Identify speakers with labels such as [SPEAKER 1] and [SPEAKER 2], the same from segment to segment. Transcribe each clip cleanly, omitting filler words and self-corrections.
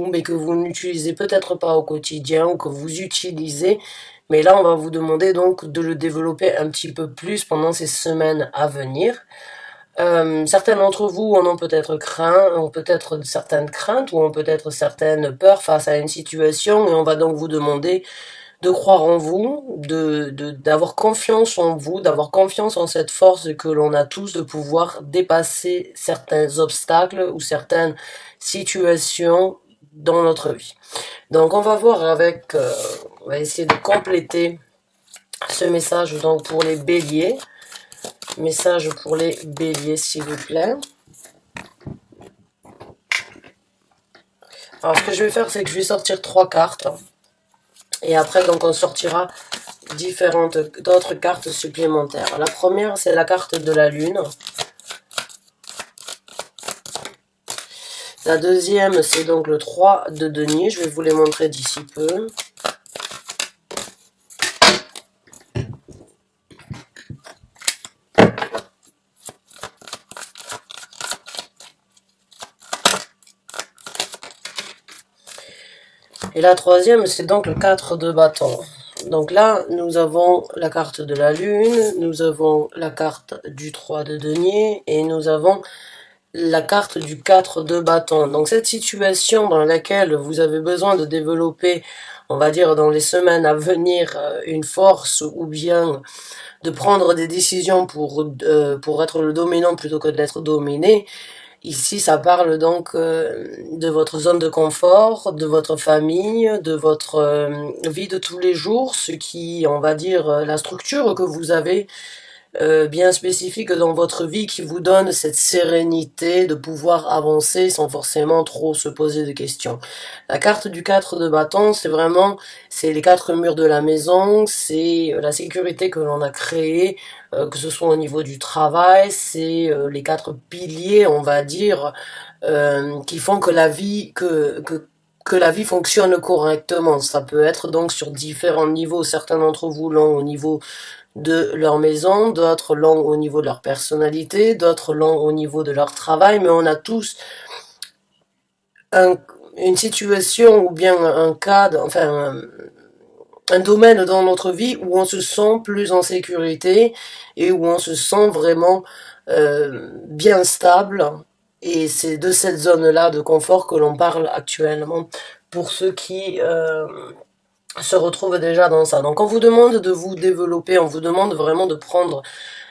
[SPEAKER 1] mais que vous n'utilisez peut-être pas au quotidien ou que vous utilisez. Mais là, on va vous demander donc de le développer un petit peu plus pendant ces semaines à venir. Certains d'entre vous en ont peut-être craint, ont peut-être certaines craintes ou ont peut-être certaines peurs face à une situation et on va donc vous demander de croire en vous, d'avoir confiance en vous, d'avoir confiance en cette force que l'on a tous de pouvoir dépasser certains obstacles ou certaines situations dans notre vie. Donc on va voir avec, on va essayer de compléter ce message donc pour les béliers. Message pour les béliers, s'il vous plaît. Alors, ce que je vais faire, c'est que je vais sortir 3 cartes. Et après, donc, on sortira d'autres cartes supplémentaires. La première, c'est la carte de la lune. La deuxième, c'est donc le 3 de denier. Je vais vous les montrer d'ici peu. Et la troisième, c'est donc le 4 de bâton. Donc là, nous avons la carte de la lune, nous avons la carte du 3 de denier et nous avons la carte du 4 de bâton. Donc cette situation dans laquelle vous avez besoin de développer, on va dire dans les semaines à venir, une force ou bien de prendre des décisions pour être le dominant plutôt que d'être dominé. Ici, ça parle donc de votre zone de confort, de votre famille, de votre vie de tous les jours, ce qui, on va dire, la structure que vous avez bien spécifique dans votre vie qui vous donne cette sérénité de pouvoir avancer sans forcément trop se poser de questions. La carte du 4 de bâton, c'est les 4 murs de la maison, c'est la sécurité que l'on a créée, que ce soit au niveau du travail, c'est les 4 piliers, on va dire, qui font que la vie, que la vie fonctionne correctement. Ça peut être donc sur différents niveaux. Certains d'entre vous l'ont au niveau de leur maison, d'autres l'ont au niveau de leur personnalité, d'autres l'ont au niveau de leur travail, mais on a tous une situation ou bien un cadre, enfin un domaine dans notre vie où on se sent plus en sécurité et où on se sent vraiment bien stable. Et c'est de cette zone-là de confort que l'on parle actuellement pour ceux qui se retrouvent déjà dans ça. Donc on vous demande de vous développer, on vous demande vraiment de prendre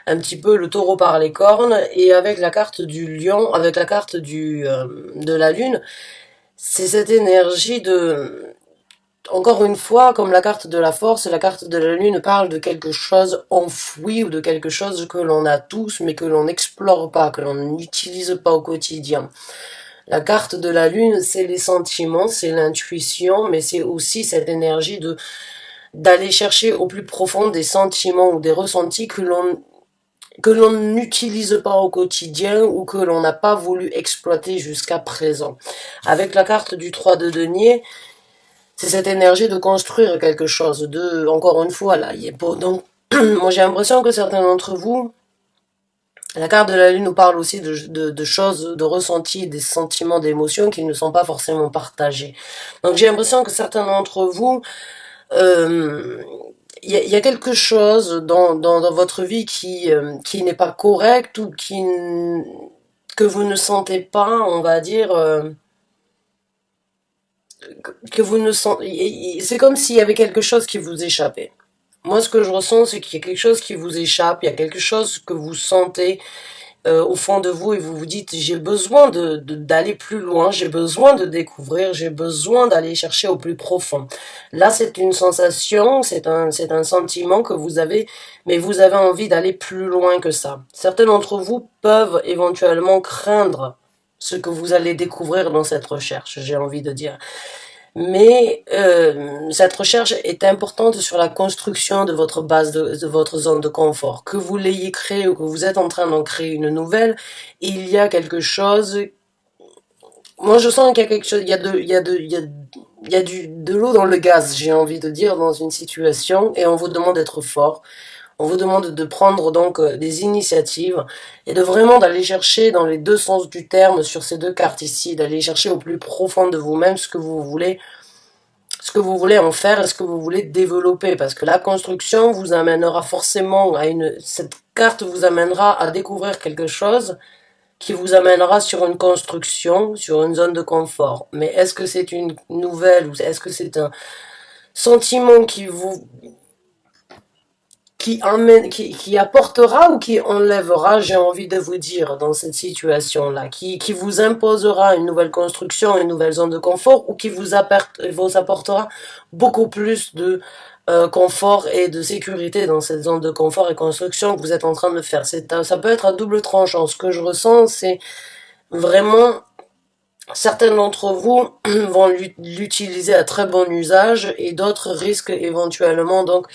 [SPEAKER 1] un petit peu le taureau par les cornes et avec la carte du lion, avec la carte de la lune, c'est cette énergie de... Encore une fois, comme la carte de la force, la carte de la lune parle de quelque chose enfoui ou de quelque chose que l'on a tous mais que l'on n'explore pas, que l'on n'utilise pas au quotidien. La carte de la lune, c'est les sentiments, c'est l'intuition, mais c'est aussi cette énergie d'aller chercher au plus profond des sentiments ou des ressentis que l'on n'utilise pas au quotidien ou que l'on n'a pas voulu exploiter jusqu'à présent. Avec la carte du 3 de denier, c'est cette énergie de construire quelque chose, encore une fois, là, il est beau. Donc, moi j'ai l'impression que certains d'entre vous, la carte de la lune nous parle aussi de choses, de ressentis, des sentiments, d'émotions qui ne sont pas forcément partagés. Donc j'ai l'impression que certains d'entre vous, y a quelque chose dans votre vie qui n'est pas correct ou que vous ne sentez pas, on va dire, que vous ne sentez... C'est comme s'il y avait quelque chose qui vous échappait. Moi, ce que je ressens, c'est qu'il y a quelque chose qui vous échappe, il y a quelque chose que vous sentez au fond de vous et vous vous dites j'ai besoin d'aller plus loin, j'ai besoin de découvrir, j'ai besoin d'aller chercher au plus profond. Là, c'est une sensation, c'est un sentiment que vous avez, mais vous avez envie d'aller plus loin que ça. Certains d'entre vous peuvent éventuellement craindre ce que vous allez découvrir dans cette recherche, j'ai envie de dire. Mais cette recherche est importante sur la construction de votre base, de votre zone de confort. Que vous l'ayez créée ou que vous êtes en train d'en créer une nouvelle, il y a quelque chose... Moi, je sens qu'il y a quelque chose... Il y a de l'eau dans le gaz, j'ai envie de dire, dans une situation, et on vous demande d'être fort. On vous demande de prendre donc des initiatives et de vraiment d'aller chercher dans les deux sens du terme sur ces deux cartes ici, d'aller chercher au plus profond de vous-même ce que vous voulez en faire et ce que vous voulez développer, parce que la construction vous amènera forcément à cette carte vous amènera à découvrir quelque chose qui vous amènera sur une construction, sur une zone de confort. Mais est-ce que c'est une nouvelle ou est-ce que c'est un sentiment qui apportera ou qui enlèvera, j'ai envie de vous dire, dans cette situation-là, qui vous imposera une nouvelle construction, une nouvelle zone de confort, ou qui vous apportera beaucoup plus de confort et de sécurité dans cette zone de confort et construction que vous êtes en train de faire. Ça peut être à double tranchant. Ce que je ressens, c'est vraiment certains d'entre vous vont l'utiliser à très bon usage et d'autres risquent éventuellement donc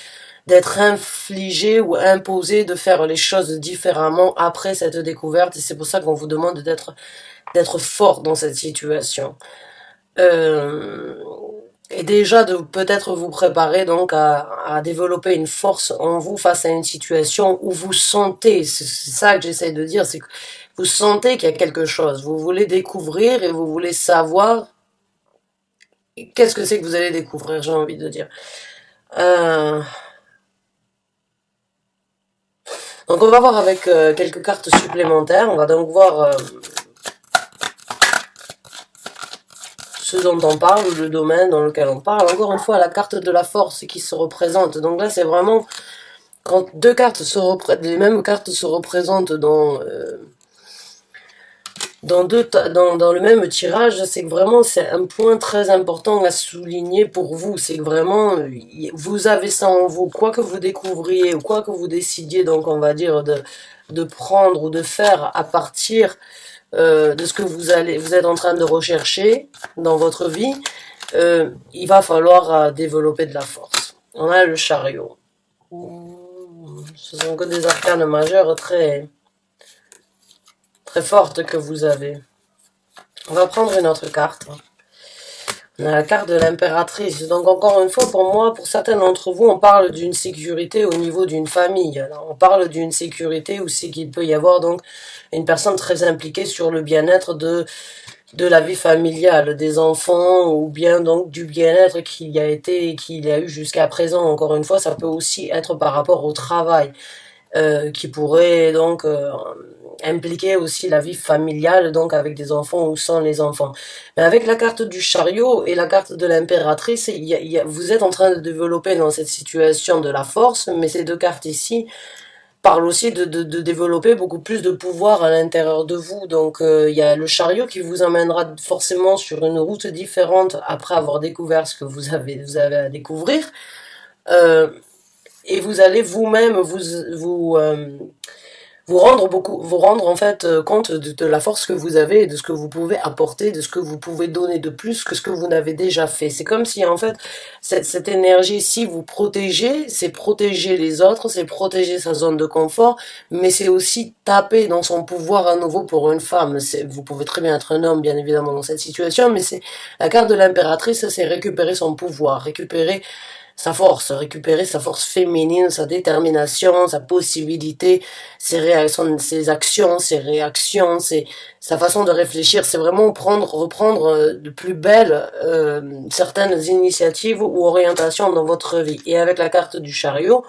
[SPEAKER 1] d'être infligés ou imposés de faire les choses différemment après cette découverte, et c'est pour ça qu'on vous demande d'être fort dans cette situation. Et déjà de peut-être vous préparer donc à développer une force en vous face à une situation où vous sentez, c'est ça que j'essaie de dire, c'est que vous sentez qu'il y a quelque chose, vous voulez découvrir et vous voulez savoir qu'est-ce que c'est que vous allez découvrir, j'ai envie de dire. Donc on va voir avec quelques cartes supplémentaires, on va donc voir ce dont on parle, le domaine dans lequel on parle. Encore une fois, la carte de la force qui se représente. Donc là, c'est vraiment quand deux cartes les mêmes cartes se représentent dans le même tirage, c'est que vraiment c'est un point très important à souligner pour vous. C'est que vraiment vous avez ça en vous, quoi que vous découvriez ou quoi que vous décidiez, donc on va dire de prendre ou de faire à partir de ce que vous êtes en train de rechercher dans votre vie, il va falloir développer de la force. On a le chariot. Ce sont que des arcanes majeures très fortes que vous avez. On va prendre une autre carte. On a la carte de l'impératrice. Donc encore une fois, pour moi, pour certains d'entre vous, on parle d'une sécurité au niveau d'une famille. Alors, on parle d'une sécurité où c'est qu'il peut y avoir donc une personne très impliquée sur le bien-être de la vie familiale, des enfants, ou bien donc du bien-être qu'il y a eu jusqu'à présent. Encore une fois, ça peut aussi être par rapport au travail, qui pourrait donc impliquer aussi la vie familiale, donc avec des enfants ou sans les enfants. Mais avec la carte du chariot et la carte de l'impératrice, vous êtes en train de développer dans cette situation de la force, mais ces deux cartes ici parlent aussi de développer beaucoup plus de pouvoir à l'intérieur de vous. Donc il y a le chariot qui vous emmènera forcément sur une route différente après avoir découvert ce que vous avez à découvrir. Et vous allez vous-même vous rendre en fait compte de la force que vous avez, de ce que vous pouvez apporter, de ce que vous pouvez donner de plus que ce que vous n'avez déjà fait. C'est comme si en fait cette énergie, si vous protégez, c'est protéger les autres, c'est protéger sa zone de confort, mais c'est aussi taper dans son pouvoir à nouveau pour une femme. Vous pouvez très bien être un homme, bien évidemment, dans cette situation, mais c'est la carte de l'impératrice, c'est récupérer son pouvoir, récupérer récupérer sa force féminine, sa détermination, sa possibilité, ses actions, ses réactions, sa façon de réfléchir. C'est vraiment reprendre de plus belle certaines initiatives ou orientations dans votre vie. Et avec la carte du chariot,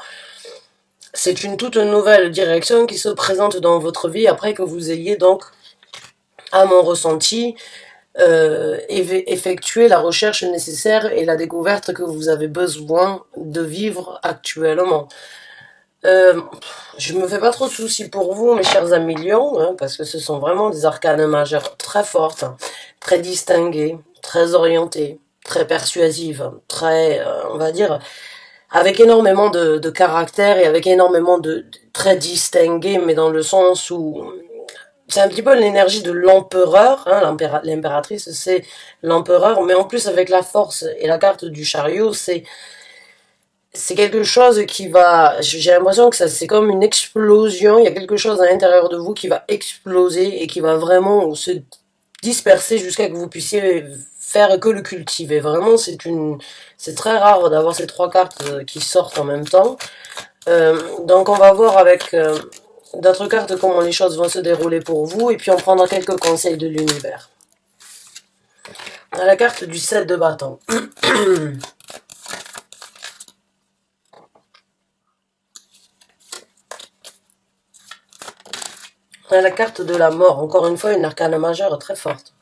[SPEAKER 1] c'est une toute nouvelle direction qui se présente dans votre vie après que vous ayez donc, à mon ressenti, effectuer la recherche nécessaire et la découverte que vous avez besoin de vivre actuellement. Je me fais pas trop de soucis pour vous, mes chers amis lions, hein, parce que ce sont vraiment des arcanes majeures très fortes, très distinguées, très orientées, très persuasives, très, on va dire, avec énormément de caractère et avec énormément très distinguées, mais dans le sens où c'est un petit peu l'énergie de l'empereur, hein, l'impératrice c'est l'empereur, mais en plus avec la force et la carte du chariot, c'est quelque chose qui va, j'ai l'impression que c'est comme une explosion, il y a quelque chose à l'intérieur de vous qui va exploser et qui va vraiment se disperser jusqu'à que vous puissiez faire que le cultiver. Vraiment, c'est très rare d'avoir ces trois cartes qui sortent en même temps. Donc on va voir avec d'autres cartes comment les choses vont se dérouler pour vous, et puis on prendra quelques conseils de l'univers. On a la carte du 7 de bâton. On a la carte de la mort, encore une fois une arcane majeure très forte.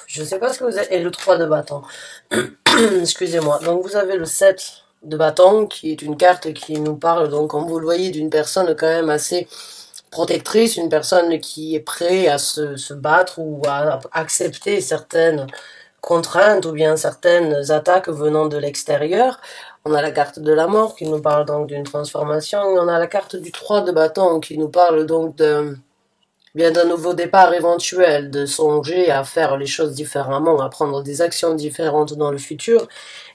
[SPEAKER 1] Je ne sais pas ce que vous avez. Et le 3 de bâton. Excusez-moi. Donc vous avez le 7 de bâton, qui est une carte qui nous parle, donc comme vous le voyez, d'une personne quand même assez protectrice, une personne qui est prête à se battre ou à accepter certaines contraintes ou bien certaines attaques venant de l'extérieur. On a la carte de la mort qui nous parle donc d'une transformation. Et on a la carte du 3 de bâton qui nous parle donc bien d'un nouveau départ éventuel, de songer à faire les choses différemment, à prendre des actions différentes dans le futur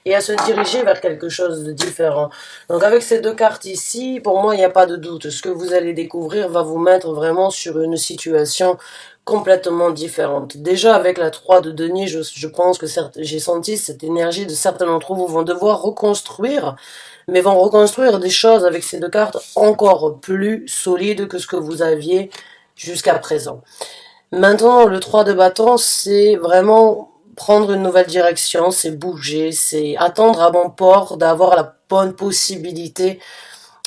[SPEAKER 1] et à se diriger vers quelque chose de différent. Donc avec ces deux cartes ici, pour moi, il n'y a pas de doute. Ce que vous allez découvrir va vous mettre vraiment sur une situation complètement différente. Déjà, avec la 3 de denier, je pense que j'ai senti cette énergie de certains d'entre vous vont devoir reconstruire, mais vont reconstruire des choses avec ces deux cartes encore plus solides que ce que vous aviez jusqu'à présent. Maintenant, le 3 de bâton, c'est vraiment prendre une nouvelle direction, c'est bouger, c'est attendre à bon port, d'avoir la bonne possibilité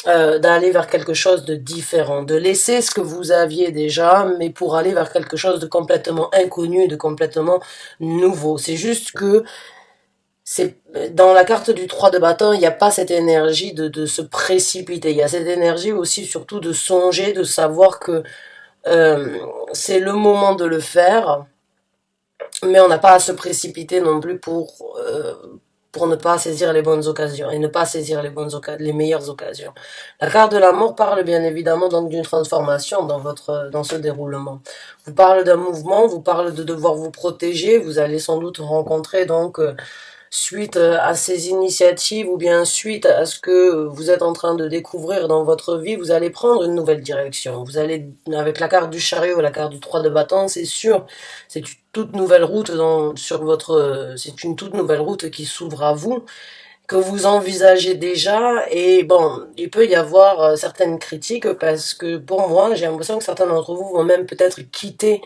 [SPEAKER 1] d'aller vers quelque chose de différent, de laisser ce que vous aviez déjà, mais pour aller vers quelque chose de complètement inconnu, de complètement nouveau. C'est juste que c'est dans la carte du 3 de bâton, il n'y a pas cette énergie de se précipiter. Il y a cette énergie aussi surtout de songer, de savoir que euh, c'est le moment de le faire, mais on n'a pas à se précipiter non plus pour ne pas saisir les bonnes occasions et ne pas saisir les meilleures occasions. La carte de la mort parle bien évidemment donc d'une transformation dans ce déroulement. Vous parle d'un mouvement, vous parle de devoir vous protéger, vous allez sans doute rencontrer donc suite à ces initiatives ou bien suite à ce que vous êtes en train de découvrir dans votre vie, vous allez prendre une nouvelle direction. Vous allez, avec la carte du chariot, la carte du 3 de bâton, c'est sûr, c'est une toute nouvelle route c'est une toute nouvelle route qui s'ouvre à vous, que vous envisagez déjà, et bon, il peut y avoir certaines critiques parce que pour moi, j'ai l'impression que certains d'entre vous vont même peut-être quitter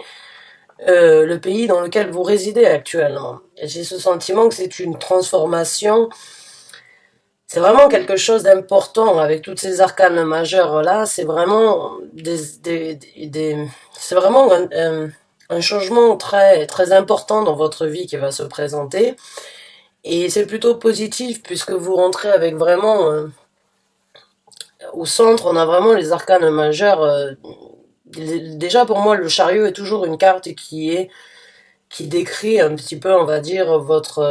[SPEAKER 1] le pays dans lequel vous résidez actuellement. J'ai ce sentiment que c'est une transformation, c'est vraiment quelque chose d'important avec toutes ces arcanes majeures là, c'est vraiment c'est vraiment un changement très, très important dans votre vie qui va se présenter. Et c'est plutôt positif puisque vous rentrez avec vraiment, au centre, on a vraiment les arcanes majeures. Déjà pour moi, le chariot est toujours une carte qui décrit un petit peu, on va dire, votre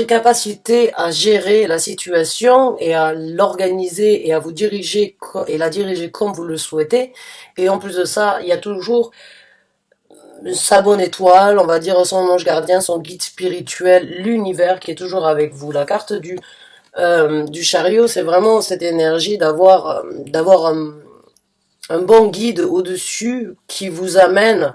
[SPEAKER 1] capacité à gérer la situation et à l'organiser et à vous diriger et la diriger comme vous le souhaitez. Et en plus de ça, il y a toujours sa bonne étoile, on va dire son ange gardien, son guide spirituel, l'univers qui est toujours avec vous. La carte du chariot, c'est vraiment cette énergie d'avoir un bon guide au-dessus qui vous amène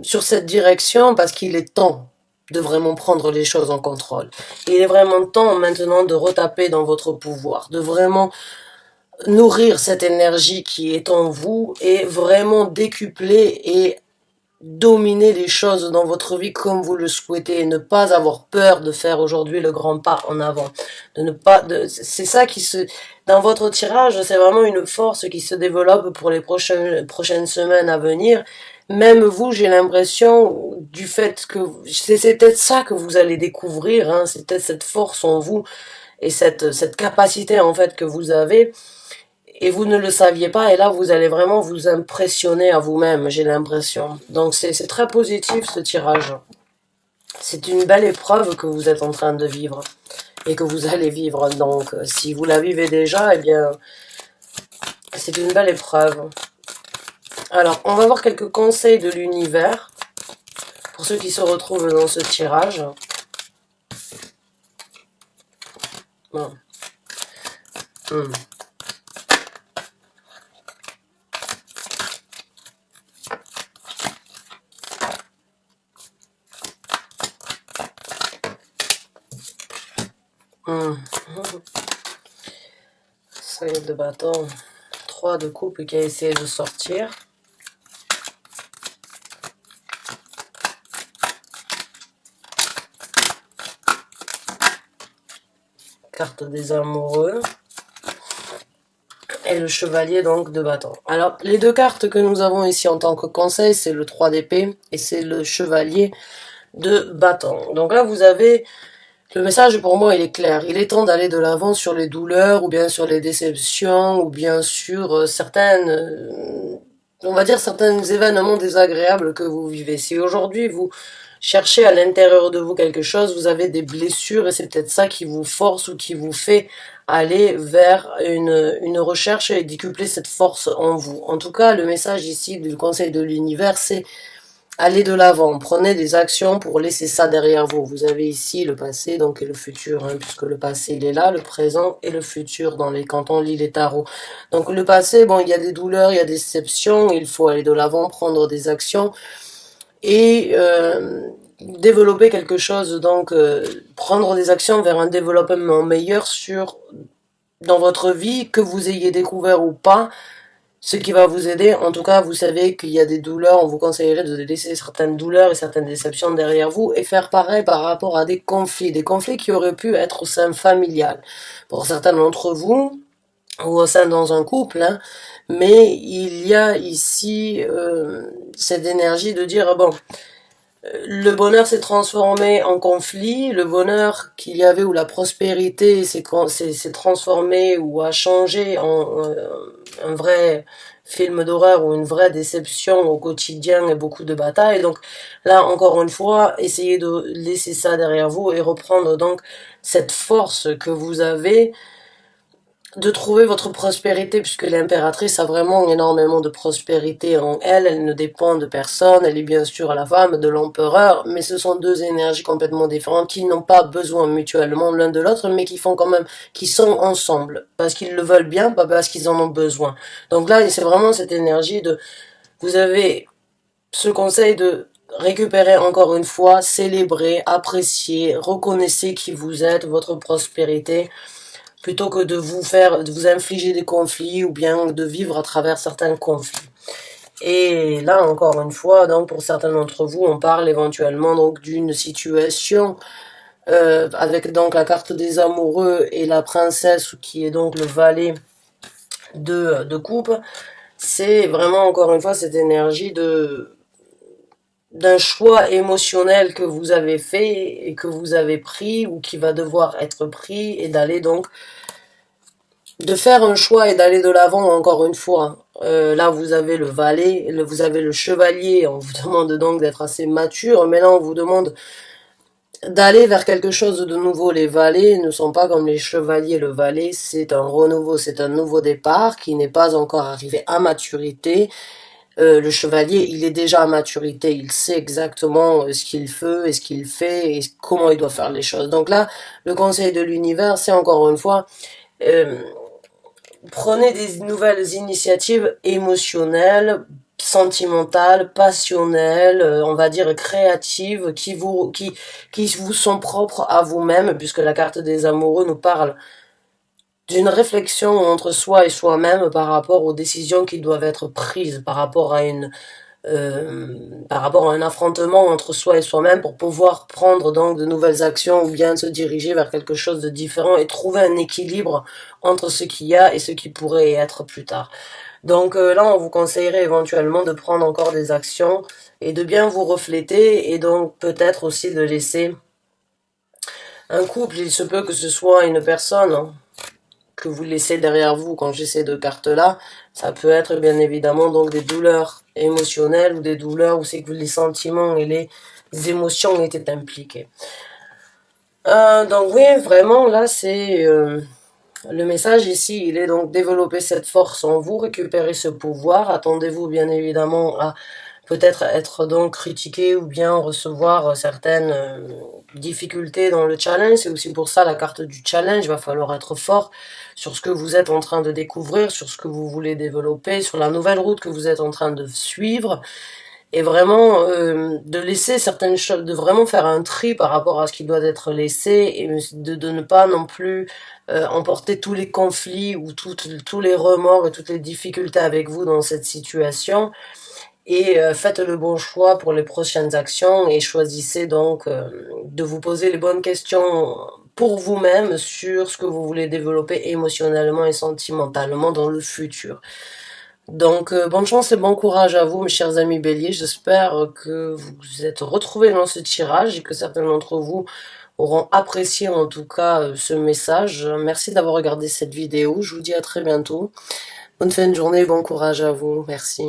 [SPEAKER 1] sur cette direction parce qu'il est temps de vraiment prendre les choses en contrôle. Il est vraiment temps maintenant de retaper dans votre pouvoir, de vraiment nourrir cette énergie qui est en vous et vraiment décupler et dominer les choses dans votre vie comme vous le souhaitez et ne pas avoir peur de faire aujourd'hui le grand pas en avant. C'est ça dans votre tirage, c'est vraiment une force qui se développe pour les prochaines semaines à venir. Même vous, j'ai l'impression du fait que c'est peut-être ça que vous allez découvrir, hein, c'est peut-être cette force en vous et cette capacité en fait que vous avez et vous ne le saviez pas, et là vous allez vraiment vous impressionner à vous-même, j'ai l'impression. Donc c'est très positif ce tirage. C'est une belle épreuve que vous êtes en train de vivre et que vous allez vivre. Donc si vous la vivez déjà, eh bien c'est une belle épreuve. Alors on va voir quelques conseils de l'univers pour ceux qui se retrouvent dans ce tirage. Bon. Hmm. 5 de bâton. 3 de coupe qui a essayé de sortir. Carte des amoureux. Et le chevalier donc de bâton. Alors, les deux cartes que nous avons ici en tant que conseil, c'est le 3 d'épée et c'est le chevalier de bâton. Donc là, vous avez... Le message pour moi, il est clair. Il est temps d'aller de l'avant sur les douleurs, ou bien sur les déceptions, ou bien sur on va dire certains événements désagréables que vous vivez. Si aujourd'hui vous cherchez à l'intérieur de vous quelque chose, vous avez des blessures et c'est peut-être ça qui vous force ou qui vous fait aller vers une recherche et décupler cette force en vous. En tout cas, le message ici du conseil de l'univers, c'est allez de l'avant, prenez des actions pour laisser ça derrière vous. Vous avez ici le passé donc et le futur, hein, puisque le passé il est là, le présent et le futur quand on lit les tarots. Donc le passé, bon, il y a des douleurs, il y a des déceptions, il faut aller de l'avant, prendre des actions et développer quelque chose, donc prendre des actions vers un développement meilleur dans votre vie, que vous ayez découvert ou pas, ce qui va vous aider. En tout cas, vous savez qu'il y a des douleurs, on vous conseillerait de laisser certaines douleurs et certaines déceptions derrière vous et faire pareil par rapport à des conflits qui auraient pu être au sein familial. Pour certains d'entre vous, ou au sein dans un couple, hein, mais il y a ici cette énergie de dire, bon, le bonheur s'est transformé en conflit, le bonheur qu'il y avait ou la prospérité s'est transformé ou a changé en un vrai film d'horreur ou une vraie déception au quotidien et beaucoup de batailles. Donc là, encore une fois, essayez de laisser ça derrière vous et reprendre donc cette force que vous avez de trouver votre prospérité, puisque l'impératrice a vraiment énormément de prospérité en elle, elle ne dépend de personne, elle est bien sûr la femme de l'empereur, mais ce sont deux énergies complètement différentes qui n'ont pas besoin mutuellement l'un de l'autre, mais qui font quand même, qui sont ensemble, parce qu'ils le veulent bien, pas parce qu'ils en ont besoin. Donc là, c'est vraiment cette énergie de, vous avez ce conseil de récupérer encore une fois, célébrer, apprécier, reconnaissez qui vous êtes, votre prospérité, plutôt que de vous infliger des conflits ou bien de vivre à travers certains conflits. Et là, encore une fois, donc pour certains d'entre vous, on parle éventuellement donc d'une situation avec donc la carte des amoureux et la princesse qui est donc le valet de coupe. C'est vraiment encore une fois cette énergie d'un choix émotionnel que vous avez fait et que vous avez pris ou qui va devoir être pris et d'aller donc de faire un choix et d'aller de l'avant encore une fois. Là, vous avez le valet, vous avez le chevalier, on vous demande donc d'être assez mature, mais là, on vous demande d'aller vers quelque chose de nouveau. Les valets ne sont pas comme les chevaliers. Le valet, c'est un renouveau, c'est un nouveau départ qui n'est pas encore arrivé à maturité. Le chevalier, il est déjà à maturité, il sait exactement ce qu'il veut et ce qu'il fait et comment il doit faire les choses. Donc là, le conseil de l'univers, c'est encore une fois... prenez des nouvelles initiatives émotionnelles, sentimentales, passionnelles, on va dire créatives, qui vous sont propres à vous-même, puisque la carte des amoureux nous parle d'une réflexion entre soi et soi-même par rapport aux décisions qui doivent être prises, par rapport à un affrontement entre soi et soi-même pour pouvoir prendre donc de nouvelles actions ou bien se diriger vers quelque chose de différent et trouver un équilibre entre ce qu'il y a et ce qui pourrait être plus tard. Donc là, on vous conseillerait éventuellement de prendre encore des actions et de bien vous refléter et donc peut-être aussi de laisser un couple, il se peut que ce soit une personne, hein, que vous laissez derrière vous quand j'ai ces deux cartes-là, ça peut être bien évidemment donc des douleurs émotionnelles ou des douleurs où c'est que les sentiments et les émotions étaient impliqués. Donc oui, vraiment, là, c'est... le message ici, il est donc développer cette force en vous, récupérer ce pouvoir. Attendez-vous bien évidemment à peut-être être donc critiqué ou bien recevoir certaines difficultés dans le challenge. C'est aussi pour ça la carte du challenge. Il va falloir être fort sur ce que vous êtes en train de découvrir, sur ce que vous voulez développer, sur la nouvelle route que vous êtes en train de suivre. et vraiment de laisser certaines choses, de vraiment faire un tri par rapport à ce qui doit être laissé, et de ne pas non plus emporter tous les conflits ou tous les remords et toutes les difficultés avec vous dans cette situation. Et faites le bon choix pour les prochaines actions et choisissez donc de vous poser les bonnes questions pour vous-même sur ce que vous voulez développer émotionnellement et sentimentalement dans le futur. Donc bonne chance et bon courage à vous mes chers amis béliers, j'espère que vous vous êtes retrouvés dans ce tirage et que certains d'entre vous auront apprécié en tout cas ce message. Merci d'avoir regardé cette vidéo, je vous dis à très bientôt. Bonne fin de journée, bon courage à vous, merci.